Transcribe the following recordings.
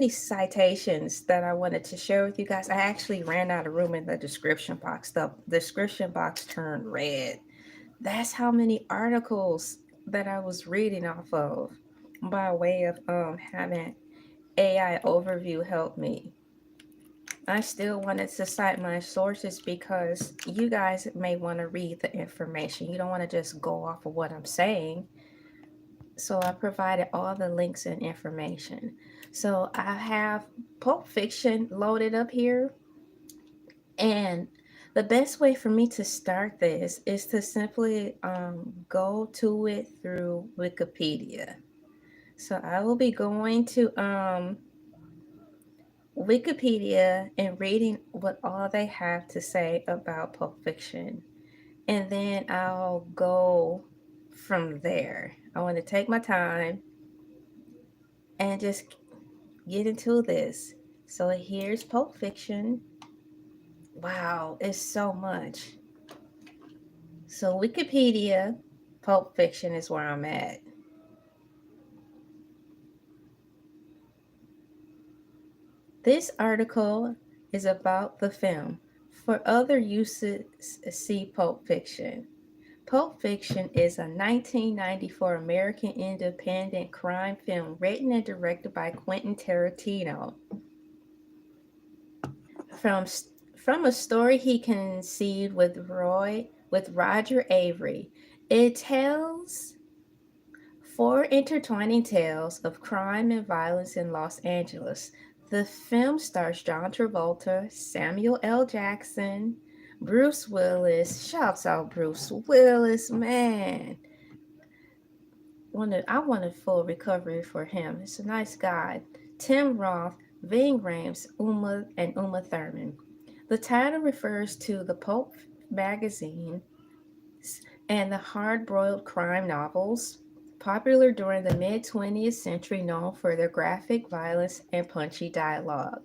these citations that I wanted to share with you guys. I actually ran out of room in the description box. The description box turned red. That's how many articles that I was reading off of by way of having AI overview help me. I still wanted to cite my sources because you guys may want to read the information. You don't want to just go off of what I'm saying. So I provided all the links and information. So I have Pulp Fiction loaded up here. And the best way for me to start this is to simply go to it through Wikipedia. So I will be going to Wikipedia and reading what all they have to say about Pulp Fiction. And then I'll go from there. I want to take my time and just get into this. So here's Pulp Fiction. Wow, it's so much. So Wikipedia, Pulp Fiction is where I'm at. This article is about the film. For other uses, see Pulp Fiction. Pulp Fiction is a 1994 American independent crime film written and directed by Quentin Tarantino. From from a story he conceived with Roger Avery, it tells four intertwining tales of crime and violence in Los Angeles. The film stars John Travolta, Samuel L. Jackson, Bruce Willis. Shouts out Bruce Willis, man. I wanted full recovery for him. He's a nice guy. Tim Roth, Ving Rhames, Uma Thurman. The title refers to the Pulp magazine and the hard-boiled crime novels, popular during the mid-20th century, known for their graphic violence and punchy dialogue.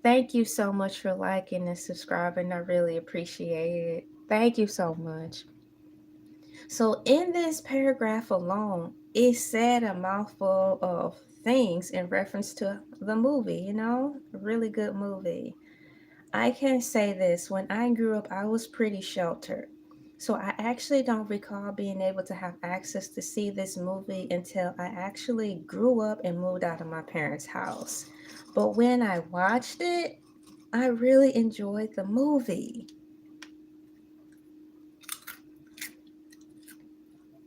Thank you so much for liking and subscribing. I really appreciate it. Thank you so much. So, in this paragraph alone, it said a mouthful of things in reference to the movie, a really good movie. I can say this, when I grew up, I was pretty sheltered. So I actually don't recall being able to have access to see this movie until I actually grew up and moved out of my parents' house. But when I watched it, I really enjoyed the movie.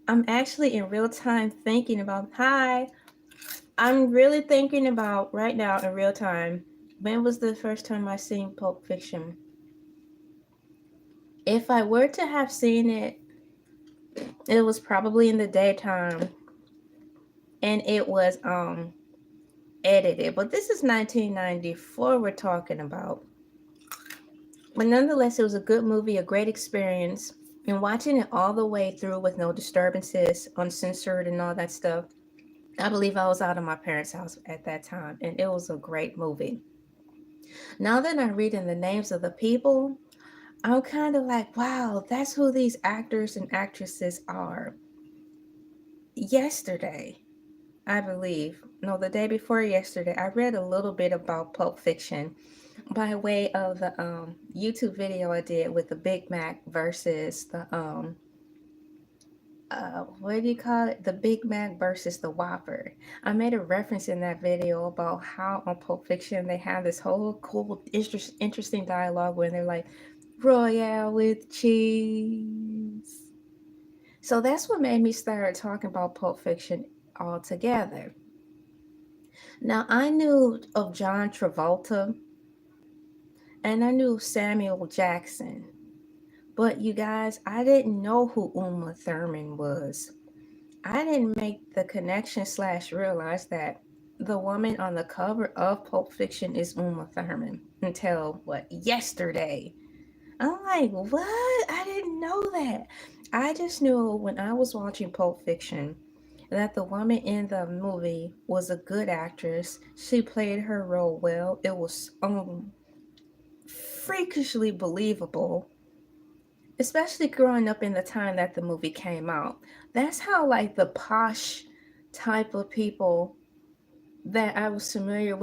I'm actually in real time thinking about, I'm really thinking about right now in real time, when was the first time I seen Pulp Fiction? If I were to have seen it, it was probably in the daytime and it was edited. But this is 1994 we're talking about. But nonetheless, it was a good movie, a great experience. And watching it all the way through with no disturbances, uncensored and all that stuff. I believe I was out of my parents' house at that time, and it was a great movie. Now that I'm reading the names of the people, I'm kind of like, wow, that's who these actors and actresses are. Yesterday, I believe, no, the day before yesterday, I read a little bit about Pulp Fiction by way of the YouTube video I did with the Big Mac versus the what do you call it? The Big Mac versus the Whopper. I made a reference in that video about how on Pulp Fiction they have this whole cool, interesting dialogue where they're like, Royale with cheese. So that's what made me start talking about Pulp Fiction altogether. Now I knew of John Travolta and I knew Samuel Jackson. But you guys, I didn't know who Uma Thurman was. I didn't make the connection slash realize that the woman on the cover of Pulp Fiction is Uma Thurman until yesterday. I'm like, what? I didn't know that. I just knew when I was watching Pulp Fiction that the woman in the movie was a good actress. She played her role well. It was freakishly believable, especially growing up in the time that the movie came out. That's how like the posh type of people that I was familiar with